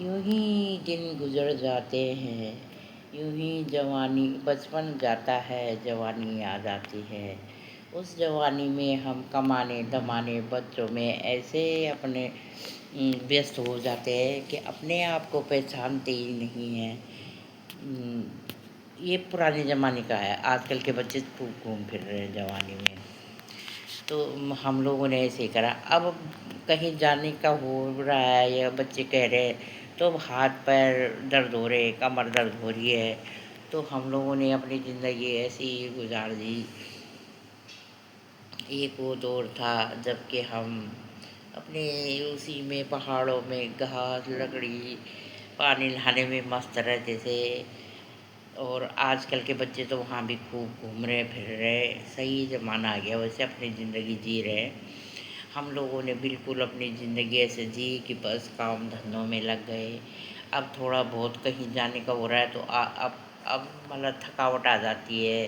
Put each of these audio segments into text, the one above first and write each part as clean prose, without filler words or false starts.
یوں ہی دن گزر جاتے ہیں، یوں ہی جوانی بچپن جاتا ہے، جوانی آ جاتی ہے۔ اس جوانی میں ہم کمانے دمانے بچوں میں ایسے اپنے ویست ہو جاتے ہیں کہ اپنے آپ کو پہچانتے ہی نہیں ہیں۔ یہ پرانے زمانے کا ہے، آج کل کے بچے خوب گھوم پھر رہے ہیں جوانی میں۔ تو ہم لوگوں نے ایسے ہی کرا۔ اب کہیں جانے کا ہو رہا ہے یا بچے کہہ رہے ہیں تو اب ہاتھ پیر درد ہو رہے، کمر درد ہو رہی ہے، تو ہم لوگوں نے اپنی زندگی ایسی ہی گزار دی۔ ایک وہ دور تھا جب کہ ہم اپنے اسی میں پہاڑوں میں گھاس لکڑی پانی نہانے میں مست رہتے تھے، اور آج کل کے بچے تو وہاں بھی خوب گھوم رہے پھر رہے، صحیح زمانہ آ گیا، ویسے اپنی زندگی جی رہے ہیں۔ ہم لوگوں نے بالکل اپنی زندگی ایسے جی کہ بس کام دھندوں میں لگ گئے۔ اب تھوڑا بہت کہیں جانے کا ہو رہا ہے تو اب مطلب تھکاوٹ آ جاتی ہے،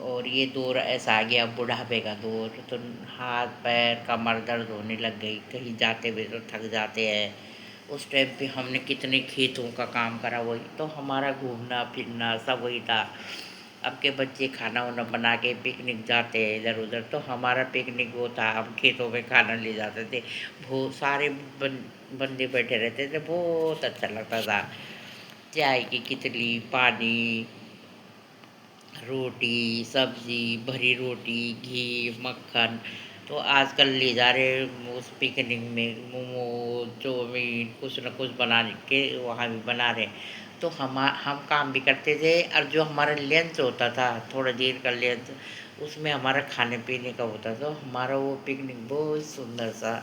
اور یہ دور ایسا آ گیا بڑھاپے کا دور، تو ہاتھ پیر کمر درد ہونے لگ گئی، کہیں جاتے ہوئے تو تھک جاتے ہیں۔ اس ٹائم پہ ہم نے کتنے کھیتوں کا کام کرا، وہی تو ہمارا گھومنا پھرنا سب وہی تھا۔ اب کے بچے کھانا وانا بنا کے پکنک جاتے ہیں ادھر ادھر، تو ہمارا پکنک وہ تھا، ہم کھیتوں میں کھانا لے جاتے تھے، سارے بندے بیٹھے رہتے تھے، بہت اچھا لگتا تھا۔ چائے کی کتلی، پانی، روٹی سبزی، بھری روٹی، گھی مکھن۔ تو آج کل لے جا رہے اس پکنک میں موموز چاؤمین کچھ نہ کچھ بنا کے وہاں بھی بنا رہے، تو ہم کام بھی کرتے تھے، اور جو ہمارا لنچ ہوتا تھا تھوڑا دیر کا لنچ، اس میں ہمارا کھانے پینے کا ہوتا تھا۔ ہمارا وہ پکنک بہت سندر سا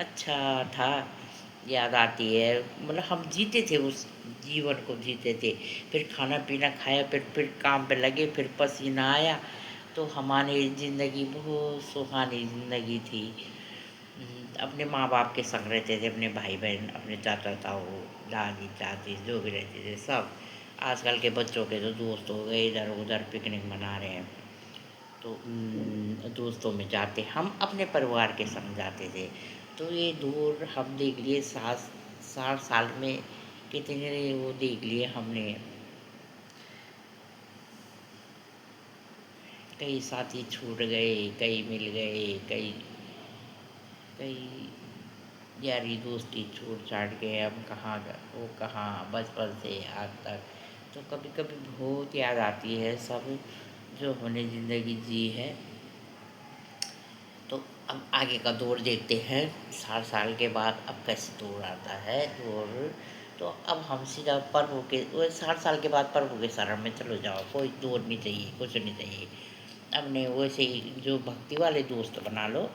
اچھا تھا، یاد آتی ہے، مطلب ہم جیتے تھے، اس جیون کو جیتے تھے۔ پھر کھانا پینا کھایا، پھر کام پہ لگے، پھر پسینہ آیا، تو ہماری زندگی بہت سہانی زندگی تھی۔ اپنے ماں باپ کے سنگ رہتے تھے، اپنے بھائی بہن، اپنے چاچا تاؤ دادی چاچی جو بھی رہتے تھے سب۔ آج کل کے بچوں کے تو دوست ہو گئے، ادھر ادھر پکنک منا رہے ہیں، تو دوستوں میں جاتے، ہم اپنے پریوار کے سنگ جاتے تھے۔ تو یہ دور ہم دیکھ لیے 60 سال میں، کتنے وہ دیکھ لیے ہم نے۔ کئی ساتھی چھوٹ گئے، کئی مل گئے، کئی یاری دوستی چھوٹ چھاٹ کے ہم کہاں وہ کہاں، بچپن سے آج تک۔ تو کبھی کبھی بہت یاد آتی ہے سب جو ہم نے زندگی جی ہے۔ تو اب آگے کا دور دیکھتے ہیں، 60 سال کے بعد اب کیسے دور آتا ہے دور۔ تو اب ہم سیدھا پربھو کے 60 سال کے بعد پربھو کے شرن میں چلو جاؤ، کوئی دور نہیں چاہیے، کچھ نہیں چاہیے۔ اب نے ویسے ہی جو بھکتی والے دوست بنا لو،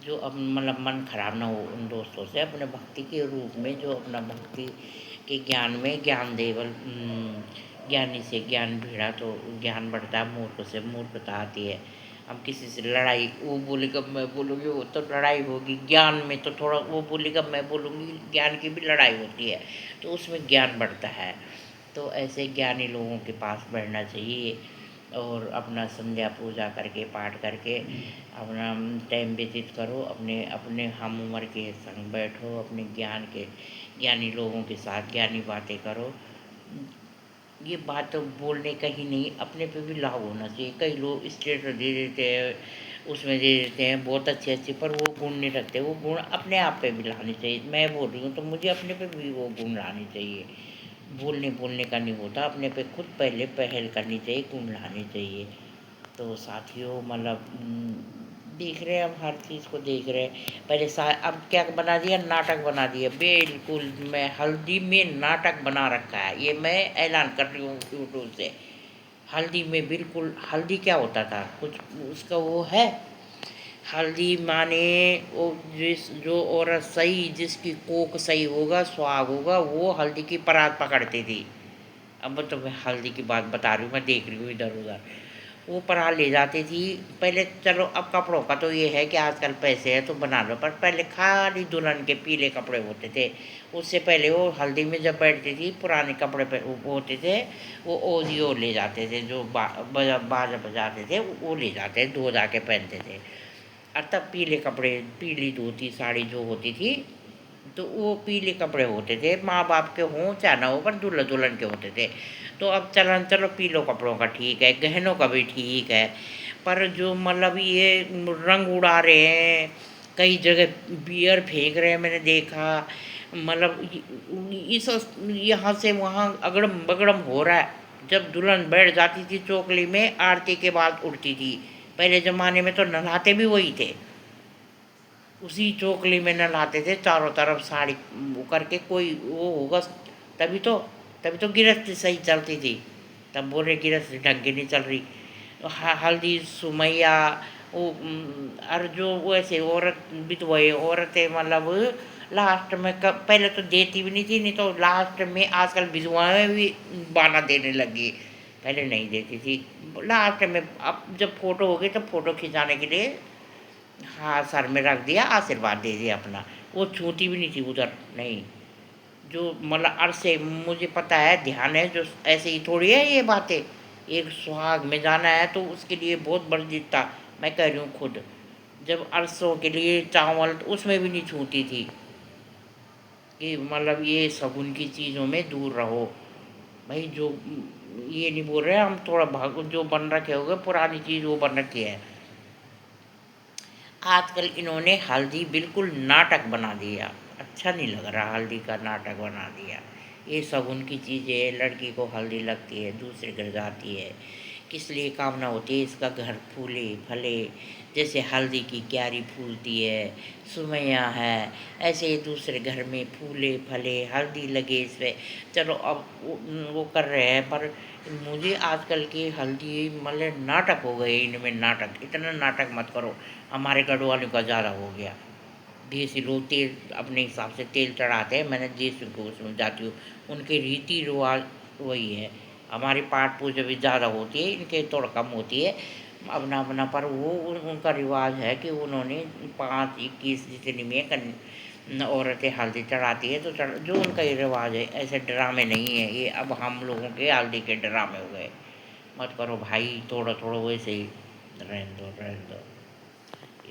جو اب مطلب من خراب نہ ہو ان دوستوں سے، اپنے بھکتی کے روپ میں جو اپنا بھکتی کے گیان میں گیانی سے گیان بھیڑا تو گیان بڑھتا ہے، مورخ سے مورکھتا آتی ہے۔ ہم کسی سے لڑائی، وہ بولے گا میں بولوں گی، وہ تو لڑائی ہوگی، گیان میں تو تھوڑا وہ بولے گا میں بولوں گی، گیان کی بھی لڑائی ہوتی ہے، تو اس میں گیان بڑھتا ہے۔ تو ایسے گیانی لوگوں کے پاس بیٹھنا چاہیے، اور اپنا سندھیا پوجا کر کے پاٹھ کر کے اپنا ٹائم ویتت کرو، اپنے ہم عمر کے سنگ بیٹھو، اپنے گیانی لوگوں کے ساتھ گیانی باتیں کرو۔ یہ بات بولنے کا ہی نہیں، اپنے پہ بھی لاگو ہونا چاہیے۔ کئی لوگ اسٹیٹس دے دیتے ہیں، اس میں دے دیتے ہیں بہت اچھے اچھے، پر وہ گن نہیں رکھتے، وہ گن اپنے آپ پہ بھی لانے چاہیے۔ میں بول رہی ہوں تو مجھے اپنے پہ بھی وہ گن لانے چاہیے، بولنے کا نہیں ہوتا، اپنے پہ خود پہلے پہل کرنی چاہیے، گن لانے چاہیے۔ تو ساتھیوں مطلب دیکھ رہے ہیں، اب ہر چیز کو دیکھ رہے ہیں۔ پہلے اب کیا بنا دیا، ناٹک بنا دیا، بالکل میں ہلدی میں ناٹک بنا رکھا ہے، یہ میں اعلان کر رہی ہوں یوٹیوب سے۔ ہلدی میں بالکل، ہلدی کیا ہوتا تھا کچھ اس کا وہ ہے، ہلدی مانے وہ جو عورت صحیح، جس کی کوکھ صحیح ہوگا، سواگ ہوگا، وہ ہلدی کی پرات پکڑتی تھی۔ اب تو میں ہلدی کی بات بتا رہی ہوں، میں دیکھ رہی ہوں ادھر ادھر، وہ پرا لے جاتی تھی پہلے۔ چلو اب کپڑوں کا تو یہ ہے کہ آج کل پیسے ہیں تو بنا لو، پر پہلے خالی دلہن کے پیلے کپڑے ہوتے تھے، اس سے پہلے وہ ہلدی میں جب بیٹھتی تھی پرانے کپڑے پہ ہوتے تھے، وہ اوزیو لے جاتے تھے، جو باجا بجاتے تھے وہ لے جاتے، دھو جا کے پہنتے تھے، اور تب پیلے کپڑے، پیلی دھوتی ساڑی جو ہوتی تھی تو وہ پیلے کپڑے ہوتے تھے، ماں باپ کے ہوں چاہے نہ ہو، پر دلہا دلہن کے ہوتے تھے۔ تو اب چلن چلو پیلو کپڑوں کا ٹھیک ہے، گہنوں کا بھی ٹھیک ہے، پر جو مطلب یہ رنگ اڑا رہے ہیں، کئی جگہ بیئر پھینک رہے ہیں، میں نے دیکھا، مطلب اس یہاں سے وہاں اگڑم بگڑم ہو رہا ہے۔ جب دلہن بیٹھ جاتی تھی چوکلی میں، آرتی کے بعد اڑتی تھی۔ پہلے زمانے میں تو نہلاتے بھی وہی تھے، اسی چوکلی میں نہلاتے تھے، چاروں طرف ساڑی وہ کر کے، کوئی وہ ہوگا تبھی تو، تبھی تو گرہستی صحیح چلتی تھی۔ تب بول رہے گرہستی ڈھنگ کی نہیں چل رہی۔ ہلدی سمیہ، وہ اور جو ویسے عورت بتوئے عورتیں مطلب لاسٹ میں پہلے تو دیتی بھی نہیں تھی، نہیں تو لاسٹ میں آج کل بدوائیں بھی بانا دینے لگی، پہلے نہیں دیتی تھی۔ لاسٹ میں اب جب فوٹو ہو گئی، تب فوٹو کھنچانے کے لیے ہاں سر میں رکھ دیا، آشیرواد دے دیا اپنا، وہ چھوتی بھی نہیں تھی ادھر، نہیں۔ جو مطلب عرصے مجھے پتہ ہے، دھیان ہے، جو ایسے ہی تھوڑی ہے یہ باتیں، ایک سہاگ میں جانا ہے تو اس کے لیے بہت بڑی تھا، میں کہہ رہی ہوں خود، جب عرصوں کے لیے چاول اس میں بھی نہیں چھوتی تھی، کہ مطلب یہ شگن کی چیزوں میں دور رہو بھائی۔ جو یہ نہیں بول رہے ہم، تھوڑا بھاگ جو بن رکھے ہوگے پرانی چیز وہ بن رکھی ہے۔ آج کل انہوں نے ہلدی بالکل ناٹک بنا دیا، اچھا نہیں لگ رہا، ہلدی کا ناٹک بنا دیا۔ یہ شگن کی چیزیں، لڑکی کو ہلدی لگتی ہے، دوسرے گھر جاتی ہے، کس لیے کامنا ہوتی ہے اس کا گھر پھولے پھلے، جیسے ہلدی کی کیاری پھولتی ہے، سمیہ ہے، ایسے دوسرے گھر میں پھولے پھلے، ہلدی لگے اس پہ۔ چلو اب وہ کر رہے ہیں، پر مجھے آج کل کی ہلدی مطلب ناٹک ہو گئے، ان میں ناٹک، اتنا ناٹک مت کرو۔ ہمارے گھر والوں کا زیادہ ہو گیا، دیسی لوگ تیل اپنے حساب سے تیل چڑھاتے ہیں، میں نے دیسی کو اس میں جاتی ہوں، ان کے ریتی رواج وہی ہے۔ ہماری پاٹ پوجا بھی زیادہ ہوتی ہے، ان کے تھوڑا کم ہوتی ہے، اپنا اپنا، پر وہ ان کا رواج ہے کہ انہوں نے 5-21 جتنی میں عورتیں ہلدی چڑھاتی ہے تو جو ان کا یہ رواج ہے، ایسے ڈرامے نہیں ہیں یہ، اب ہم لوگوں کے ہلدی کے ڈرامے ہو گئے، مت کرو بھائی، تھوڑا تھوڑا ویسے ہی رہن دو رہن دو،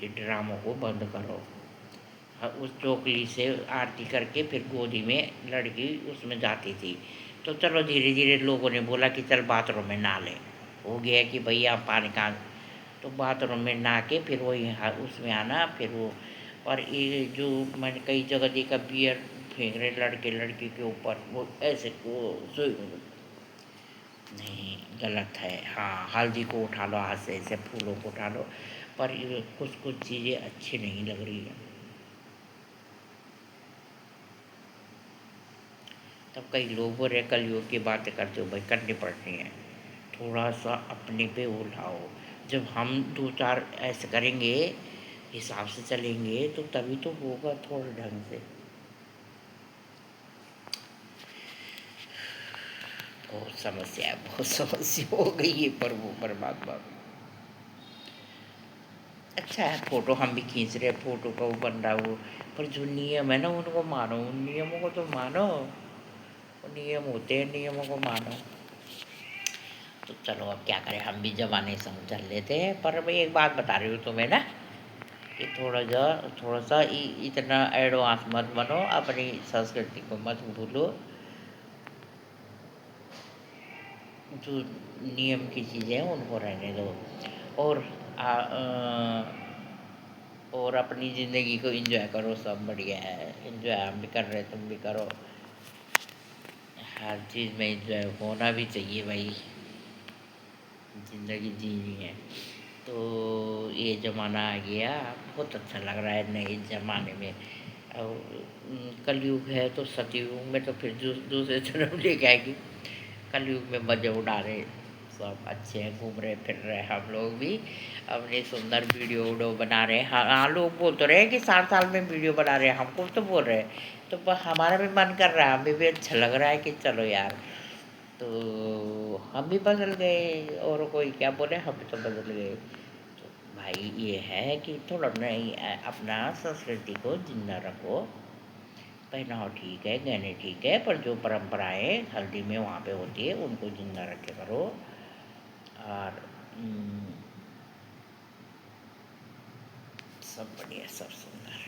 یہ ڈراموں کو بند کرو۔ اس چوکلی سے آرتی کر کے پھر گودی میں لڑکی اس میں جاتی تھی، تو چلو دھیرے دھیرے لوگوں نے بولا کہ چل باتھ روم میں نہا لے، ہو گیا کہ بھئی آپ پانی کہاں، تو باتھ روم میں نہا کے پھر وہی اس میں آنا، پھر وہ۔ اور یہ جو میں نے کئی جگہ دیکھا بیئر پھینک رہے لڑکے لڑکی کے اوپر، وہ ایسے وہ نہیں، غلط ہے۔ ہاں ہلدی کو اٹھا لو ہاتھ سے، ایسے پھولوں کو اٹھا لو، پر یہ کچھ کچھ چیزیں اچھی نہیں لگ رہی ہیں۔ تب کئی لوگ بول رہے کلیوگ کی باتیں کرتے ہو، بھائی کرنی پڑتی ہیں، تھوڑا سا اپنے پہ اٹھاؤ۔ جب ہم 2-4 ایسے کریں گے، حساب سے چلیں گے، تو تبھی تو ہوگا تھوڑا ڈھنگ سے۔ بہت سمسیا ہے، بہت سمسیا ہو گئی ہے، پر وہ پرماتما اچھا ہے، فوٹو ہم بھی کھینچ رہے ہیں، فوٹو کا وہ بن رہا وہ، پر جو نیم ہے نا ان کو مانو، ان نیموں کو تو مانو، نیم ہوتے ہیں، نیموں کو مانو۔ تو چلو اب کیا کریں، ہم بھی زبانیں سمجھ لیتے ہیں، پر میں ایک بات بتا رہی ہوں تمہیں نا، کہ تھوڑا سا اتنا ایڈوانس مت بنو، اپنی سنسکرتی کو مت بھولو، جو نیم کی چیزیں ہیں ان کو رہنے دو، اور اور اپنی زندگی کو انجوائے کرو، سب بڑھیا ہے، انجوائے ہم بھی کر رہے تم بھی کرو، ہر چیز میں انجوائے ہونا بھی چاہیے بھائی، زندگی جینی ہے۔ تو یہ زمانہ آ گیا، بہت اچھا لگ رہا ہے نئے زمانے میں، اور کلیوگ ہے تو ستیوگ میں تو پھر دوسرے جنم لے کے آئے گی، کلیوگ میں مزے اڑا رہے سب، اچھے ہیں، گھوم رہے پھر رہے ہم لوگ بھی، اپنے سندر ویڈیو بنا رہے ہیں۔ ہاں لوگ بول تو رہے ہیں کہ 7 سال میں ویڈیو بنا رہے ہیں، ہم کو تو بول رہے ہیں، تو ہمارا بھی من کر رہا ہے، ہمیں بھی اچھا لگ رہا ہے کہ چلو یار، تو ہم بھی بدل گئے، اور کوئی کیا بولے، ہم بھی تو بدل گئے۔ تو بھائی یہ ہے کہ تھوڑا نہیں، اپنا سنسکرتی کو زندہ رکھو، پہناؤ ٹھیک ہے، گہنے ٹھیک ہے، پر جو پرمپرائیں ہلدی میں وہاں پہ ہوتی ہے ان کو زندہ رکھے کرو، اور سب بڑھیا، سب سندر۔